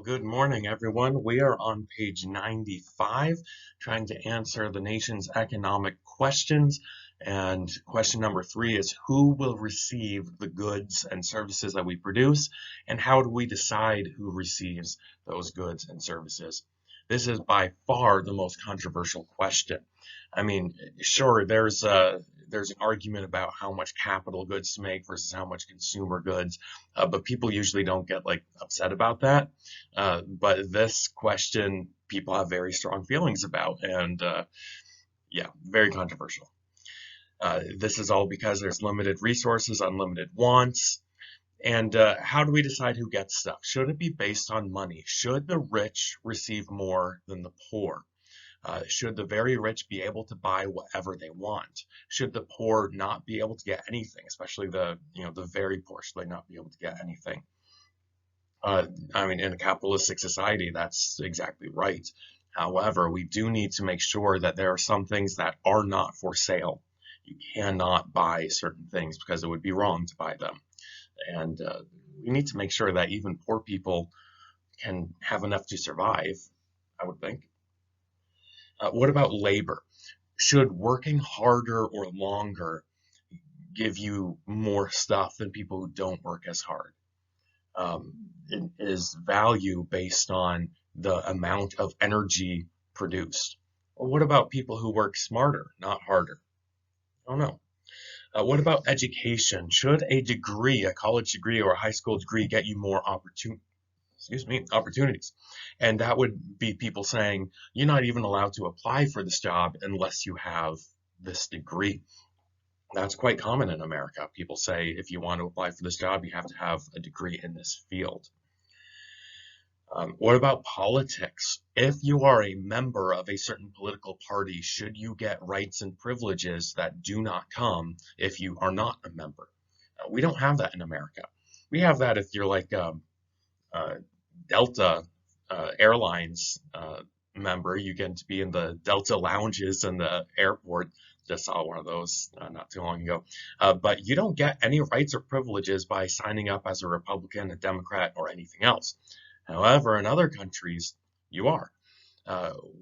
Well, good morning, everyone. We are on page 95, trying to answer the nation's economic questions. And question number 3 is who will receive the goods and services that we produce, and how do we decide who receives those goods and services? This is by far the most controversial question. I mean, sure, there's an argument about how much capital goods to make versus how much consumer goods, but people usually don't get like upset about that. But this question, people have very strong feelings about, and yeah, very controversial. This is all because there's limited resources, unlimited wants. And how do we decide who gets stuff? Should it be based on money? Should the rich receive more than the poor? Should the very rich be able to buy whatever they want? Should the poor not be able to get anything, especially the very poor, should they not be able to get anything? I mean, in a capitalistic society, that's exactly right. However, we do need to make sure that there are some things that are not for sale. You cannot buy certain things because it would be wrong to buy them. And we need to make sure that even poor people can have enough to survive, I would think. What about labor? Should working harder or longer give you more stuff than people who don't work as hard? Is value based on the amount of energy produced? Or what about people who work smarter, not harder? I don't know. What about education? Should a degree, a college degree or a high school degree, get you more opportunities? And that would be people saying, you're not even allowed to apply for this job unless you have this degree. That's quite common in America. People say, if you want to apply for this job, you have to have a degree in this field. What about politics? If you are a member of a certain political party, should you get rights and privileges that do not come if you are not a member? We don't have that in America. We have that if you're like Delta Airlines member, you get to be in the Delta lounges in the airport. Just saw one of those not too long ago. But you don't get any rights or privileges by signing up as a Republican, a Democrat, or anything else. However, in other countries, you are.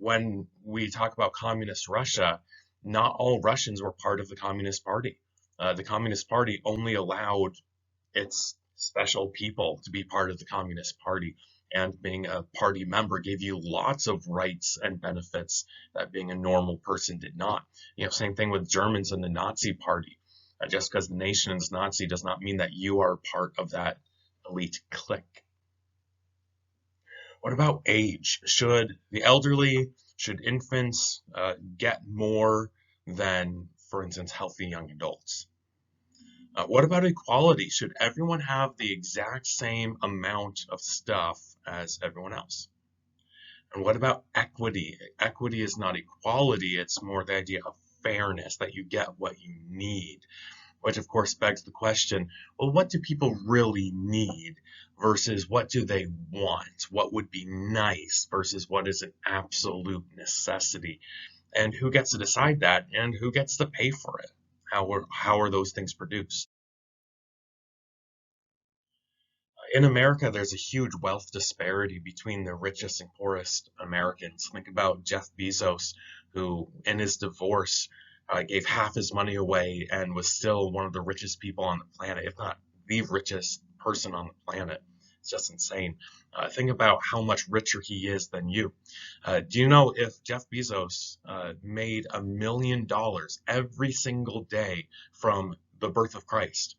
When we talk about communist Russia, not all Russians were part of the Communist Party. The Communist Party only allowed its special people to be part of the Communist Party. And being a party member gave you lots of rights and benefits that being a normal person did not. Same thing with Germans and the Nazi Party. Just because the nation is Nazi does not mean that you are part of that elite clique. What about age? Should the elderly, should infants get more than, for instance, healthy young adults? What about equality? Should everyone have the exact same amount of stuff as everyone else? And what about equity? Equity is not equality, it's more the idea of fairness, that you get what you need, which of course begs the question, well, what do people really need versus what do they want? What would be nice versus what is an absolute necessity? And who gets to decide that, and who gets to pay for it? How are those things produced? In America, there's a huge wealth disparity between the richest and poorest Americans. Think about Jeff Bezos, who in his divorce gave half his money away and was still one of the richest people on the planet, if not the richest person on the planet. It's just insane. Think about how much richer he is than you. Do you know if Jeff Bezos made $1 million every single day from the birth of Christ?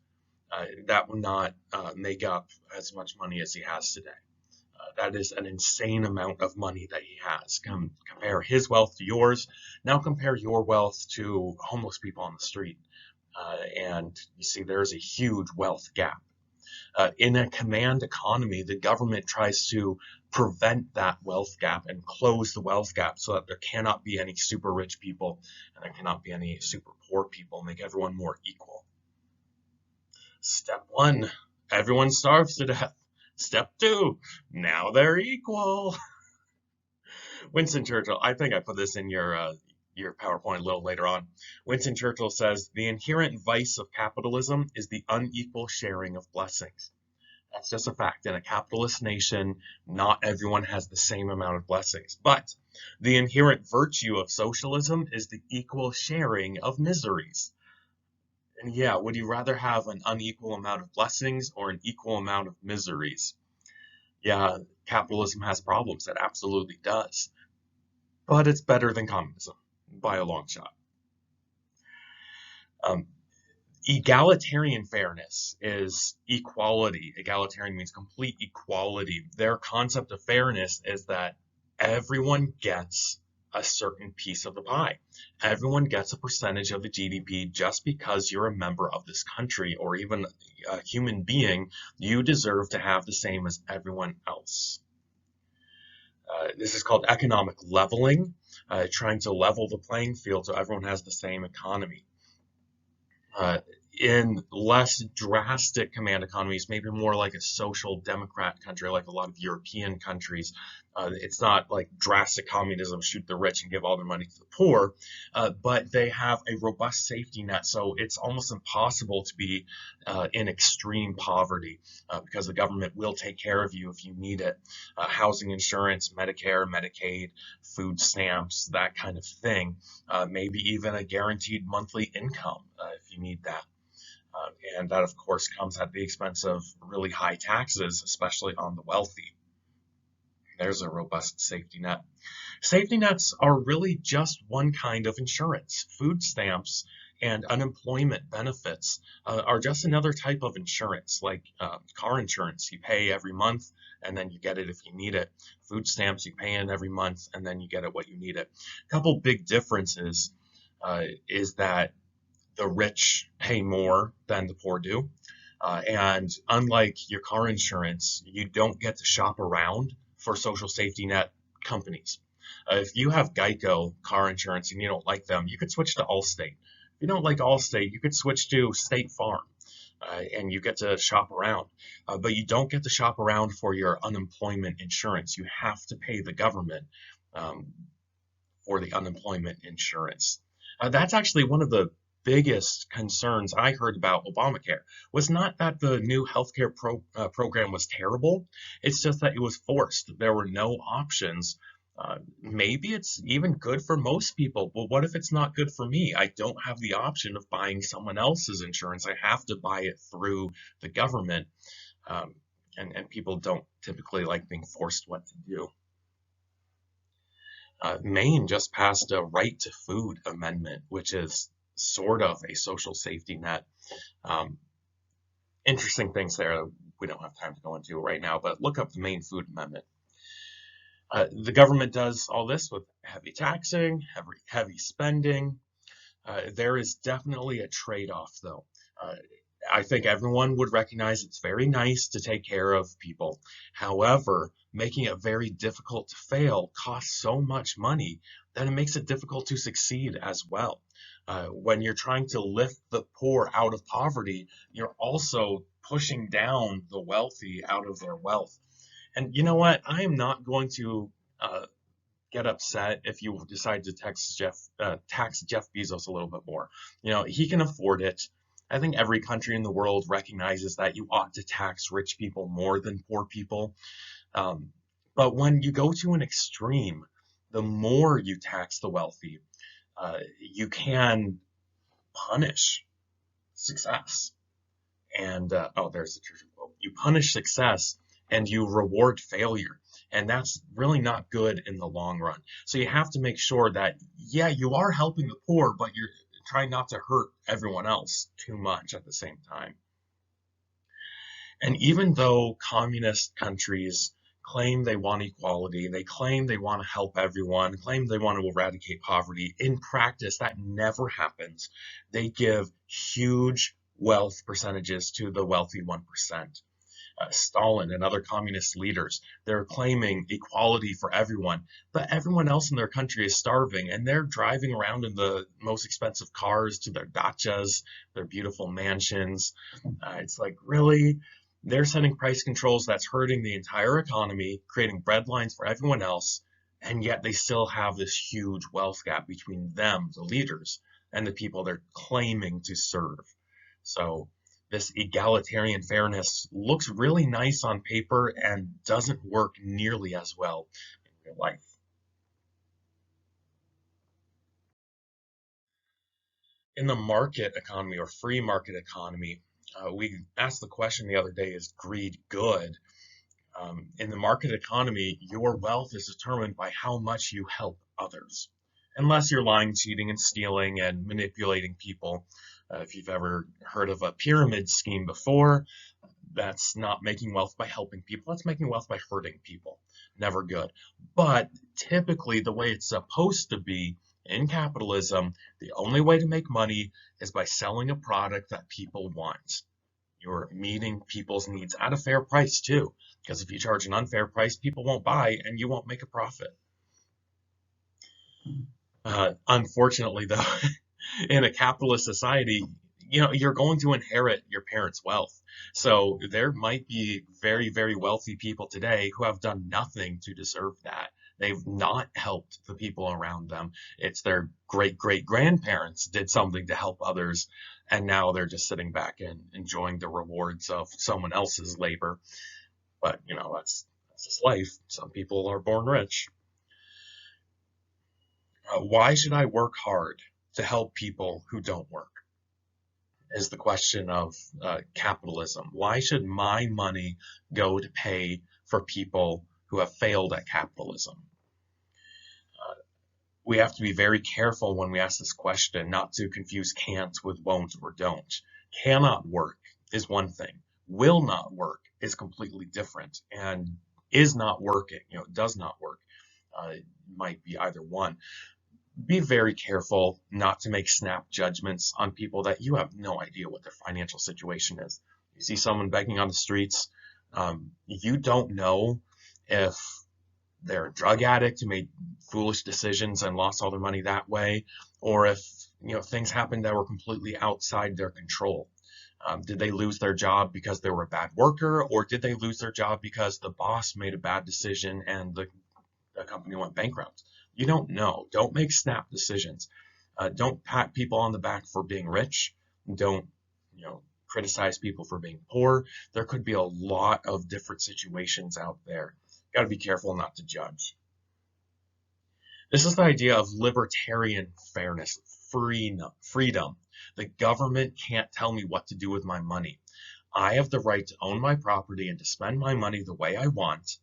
That would not make up as much money as he has today. That is an insane amount of money that he has. Compare his wealth to yours. Now compare your wealth to homeless people on the street. And you see there's a huge wealth gap. In a command economy, the government tries to prevent that wealth gap and close the wealth gap so that there cannot be any super rich people and there cannot be any super poor people, make everyone more equal. Step 1, everyone starves to death. Step 2, now they're equal. Winston Churchill, I think I put this in your PowerPoint a little later on. Winston Churchill says, the inherent vice of capitalism is the unequal sharing of blessings. That's just a fact. In a capitalist nation, not everyone has the same amount of blessings. But the inherent virtue of socialism is the equal sharing of miseries. And yeah, would you rather have an unequal amount of blessings or an equal amount of miseries? Yeah, capitalism has problems. It absolutely does. But it's better than communism by a long shot. Um, Egalitarian fairness is equality. Egalitarian means complete equality. Their concept of fairness is that everyone gets a certain piece of the pie. Everyone gets a percentage of the GDP just because you're a member of this country or even a human being. You deserve to have the same as everyone else. This is called economic leveling, trying to level the playing field so everyone has the same economy. In less drastic command economies, maybe more like a social democrat country, like a lot of European countries. It's not like drastic communism, shoot the rich and give all their money to the poor, but they have a robust safety net. So it's almost impossible to be in extreme poverty because the government will take care of you if you need it. Housing insurance, Medicare, Medicaid, food stamps, that kind of thing. Maybe even a guaranteed monthly income if you need that. And that, of course, comes at the expense of really high taxes, especially on the wealthy. There's a robust safety net. Safety nets are really just one kind of insurance. Food stamps and unemployment benefits are just another type of insurance, like car insurance. You pay every month and then you get it if you need it. Food stamps, you pay in every month and then you get it what you need it. A couple big differences is that the rich pay more than the poor do. And unlike your car insurance, you don't get to shop around for social safety net companies. If you have Geico car insurance and you don't like them, you could switch to Allstate. If you don't like Allstate, you could switch to State Farm. And you get to shop around. But you don't get to shop around for your unemployment insurance. You have to pay the government for the unemployment insurance. That's actually one of the biggest concerns I heard about Obamacare was not that the new healthcare program was terrible. It's just that it was forced. There were no options. Maybe it's even good for most people, but what if it's not good for me? I don't have the option of buying someone else's insurance. I have to buy it through the government. And people don't typically like being forced what to do. Maine just passed a right to food amendment, which is sort of a social safety net. Interesting things there we don't have time to go into right now, but look up the Maine Food Amendment. The government does all this with heavy taxing, heavy spending. There is definitely a trade-off, though. I think everyone would recognize it's very nice to take care of people. However, making it very difficult to fail costs so much money that it makes it difficult to succeed as well. When you're trying to lift the poor out of poverty, you're also pushing down the wealthy out of their wealth. And you know what? I am not going to get upset if you decide to tax Jeff Bezos a little bit more. You know, he can afford it. I think every country in the world recognizes that you ought to tax rich people more than poor people. But when you go to an extreme, the more you tax the wealthy, you can punish success. And there's the truth quote. You punish success and you reward failure. And that's really not good in the long run. So you have to make sure that, yeah, you are helping the poor, but you're trying not to hurt everyone else too much at the same time. And even though communist countries claim they want equality, they claim they want to help everyone, claim they want to eradicate poverty, in practice that never happens. They give huge wealth percentages to the wealthy 1%. Stalin and other communist leaders, they're claiming equality for everyone, but everyone else in their country is starving and they're driving around in the most expensive cars to their dachas, their beautiful mansions. It's like, really? They're setting price controls that's hurting the entire economy, creating breadlines for everyone else, and yet they still have this huge wealth gap between them, the leaders, and the people they're claiming to serve. So This egalitarian fairness looks really nice on paper and doesn't work nearly as well in real life. In the market economy or free market economy, we asked the question the other day, is greed good? In the market economy, your wealth is determined by how much you help others. Unless you're lying, cheating, and stealing and manipulating people. If you've ever heard of a pyramid scheme before, that's not making wealth by helping people. That's making wealth by hurting people. Never good. But typically, the way it's supposed to be in capitalism, the only way to make money is by selling a product that people want. You're meeting people's needs at a fair price too, because if you charge an unfair price, people won't buy and you won't make a profit. Unfortunately, though, in a capitalist society, you're going to inherit your parents' wealth. So there might be very, very wealthy people today who have done nothing to deserve that. They've not helped the people around them. It's their great great grandparents did something to help others, and now they're just sitting back and enjoying the rewards of someone else's labor. But that's just life. Some people are born rich. Why should I work hard to help people who don't work? Is the question of capitalism. Why should my money go to pay for people who have failed at capitalism? We have to be very careful when we ask this question not to confuse can't with won't or don't. Cannot work is one thing. Will not work is completely different. And is not working, does not work. It might be either one. Be very careful not to make snap judgments on people that you have no idea what their financial situation is. You see someone begging on the streets, you don't know if they're a drug addict who made foolish decisions and lost all their money that way, or if things happened that were completely outside their control. Did they lose their job because they were a bad worker, or did they lose their job because the boss made a bad decision and the company went bankrupt? You don't know. Don't make snap decisions. Don't pat people on the back for being rich. Don't, criticize people for being poor. There could be a lot of different situations out there. Got to be careful not to judge. This is the idea of libertarian fairness, freedom. The government can't tell me what to do with my money. I have the right to own my property and to spend my money the way I want,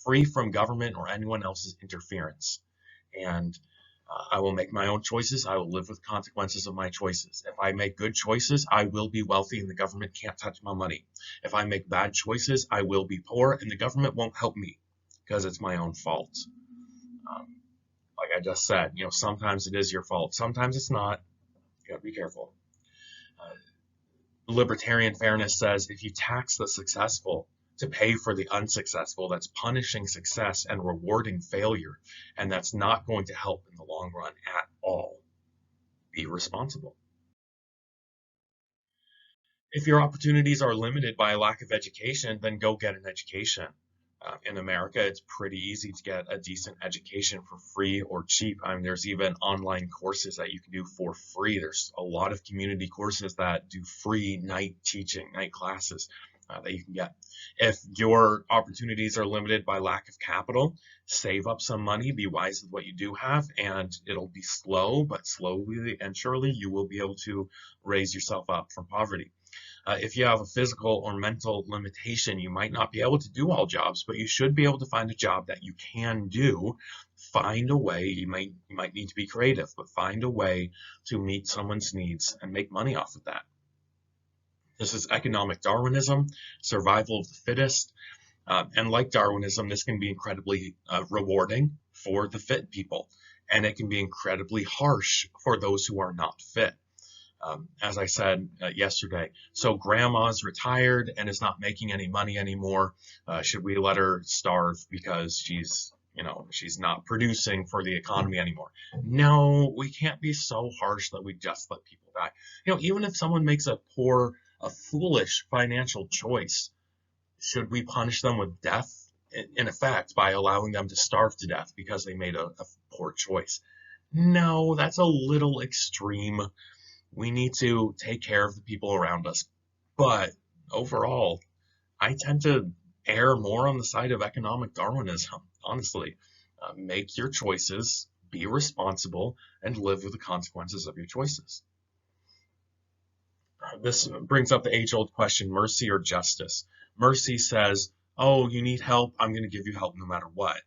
free from government or anyone else's interference. And I will make my own choices. I will live with consequences of my choices. If I make good choices, I will be wealthy and the government can't touch my money. If I make bad choices, I will be poor and the government won't help me because it's my own fault. Like I just said, sometimes it is your fault. Sometimes it's not. You gotta be careful. Libertarian fairness says if you tax the successful to pay for the unsuccessful, that's punishing success and rewarding failure, and that's not going to help in the long run at all. Be responsible. If your opportunities are limited by a lack of education, then go get an education. In America, it's pretty easy to get a decent education for free or cheap. I mean, there's even online courses that you can do for free. There's a lot of community courses that do free night teaching, night classes that you can get. If your opportunities are limited by lack of capital, save up some money, be wise with what you do have, and it'll be slow, but slowly and surely you will be able to raise yourself up from poverty. If you have a physical or mental limitation, you might not be able to do all jobs, but you should be able to find a job that you can do. Find a way, you might need to be creative, but find a way to meet someone's needs and make money off of that. This is economic Darwinism, survival of the fittest. And like Darwinism, this can be incredibly rewarding for the fit people, and it can be incredibly harsh for those who are not fit. As I said yesterday, so grandma's retired and is not making any money anymore. Should we let her starve because she's not producing for the economy anymore? No, we can't be so harsh that we just let people die. Even if someone makes a foolish financial choice, should we punish them with death? In effect, by allowing them to starve to death because they made a poor choice? No, that's a little extreme. We need to take care of the people around us, But overall, I tend to err more on the side of economic Darwinism, honestly. Make your choices, be responsible, and live with the consequences of your choices. This brings up the age-old question, mercy or justice. Mercy says, oh, you need help, I'm going to give you help no matter what.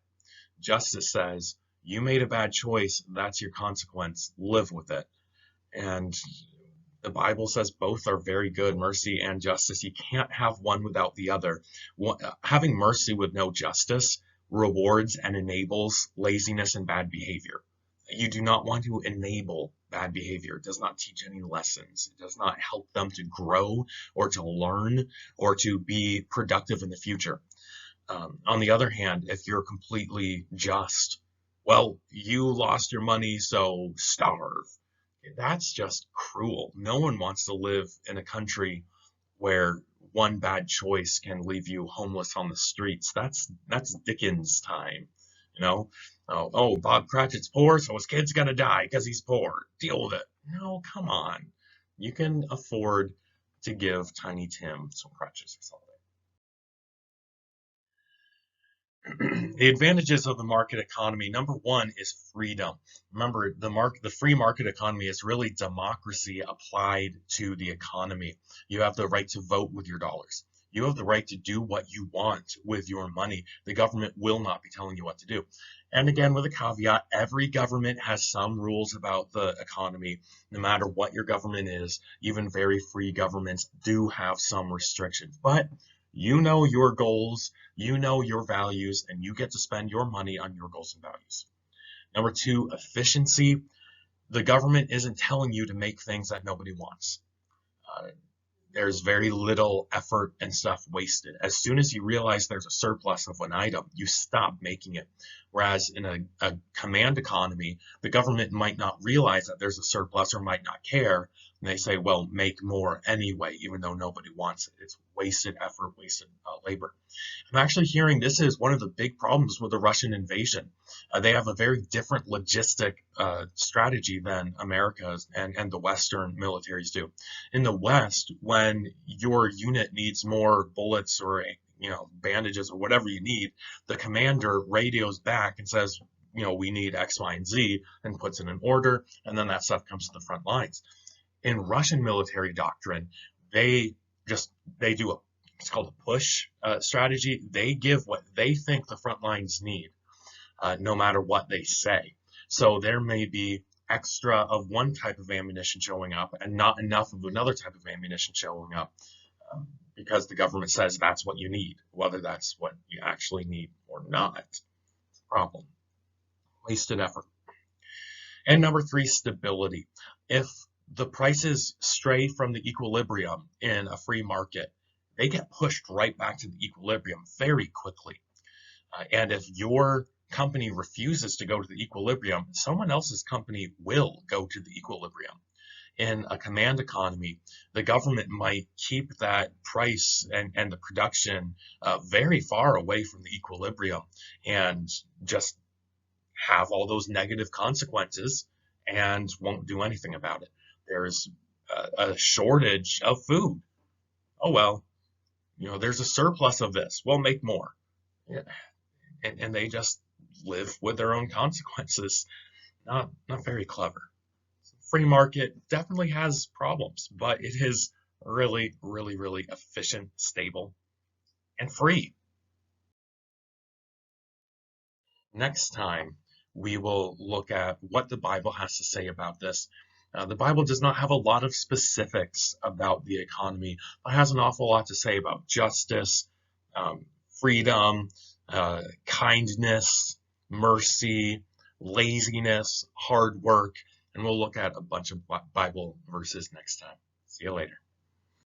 Justice says, you made a bad choice, that's your consequence, live with it. And the Bible says both are very good, mercy and justice. You can't have one without the other. Having mercy with no justice rewards and enables laziness and bad behavior. You do not want to enable bad behavior. It does not teach any lessons. It does not help them to grow or to learn or to be productive in the future. On the other hand, if you're completely just, well, you lost your money, so starve. That's just cruel. No one wants to live in a country where one bad choice can leave you homeless on the streets. That's Dickens' time, you know? Oh, Bob Cratchit's poor, so his kid's gonna die because he's poor. Deal with it. No, come on. You can afford to give Tiny Tim some crutches or something. The advantages of the market economy, number one is freedom. Remember, the free market economy is really democracy applied to the economy. You have the right to vote with your dollars. You have the right to do what you want with your money. The government will not be telling you what to do. And again, with a caveat, every government has some rules about the economy. No matter what your government is, even very free governments do have some restrictions. But you know your goals, you know your values, and you get to spend your money on your goals and values. Number two, efficiency. The government isn't telling you to make things that nobody wants. There's very little effort and stuff wasted. As soon as you realize there's a surplus of an item, you stop making it. Whereas in a command economy, the government might not realize that there's a surplus or might not care. And they say, well, make more anyway, even though nobody wants it. It's wasted effort, wasted labor. I'm actually hearing this is one of the big problems with the Russian invasion. They have a very different logistic strategy than America's and the Western militaries do. In the West, when your unit needs more bullets or bandages or whatever you need, the commander radios back and says, we need X, Y, and Z, and puts in an order, and then that stuff comes to the front lines. In Russian military doctrine, they do it's called a push strategy. They give what they think the front lines need, no matter what they say. So there may be extra of one type of ammunition showing up and not enough of another type of ammunition showing up because the government says that's what you need, whether that's what you actually need or not. It's a problem. Wasted effort. And number three, stability. If the prices stray from the equilibrium in a free market, they get pushed right back to the equilibrium very quickly. And if your company refuses to go to the equilibrium, someone else's company will go to the equilibrium. In a command economy, the government might keep that price and the production very far away from the equilibrium and just have all those negative consequences and won't do anything about it. There's a shortage of food. Oh, well, there's a surplus of this. We'll make more. Yeah. And they just live with their own consequences. Not very clever. Free market definitely has problems, but it is really, really, really efficient, stable, and free. Next time, we will look at what the Bible has to say about this. The Bible does not have a lot of specifics about the economy, but has an awful lot to say about justice, freedom, kindness, mercy, laziness, hard work, and we'll look at a bunch of Bible verses next time. See you later.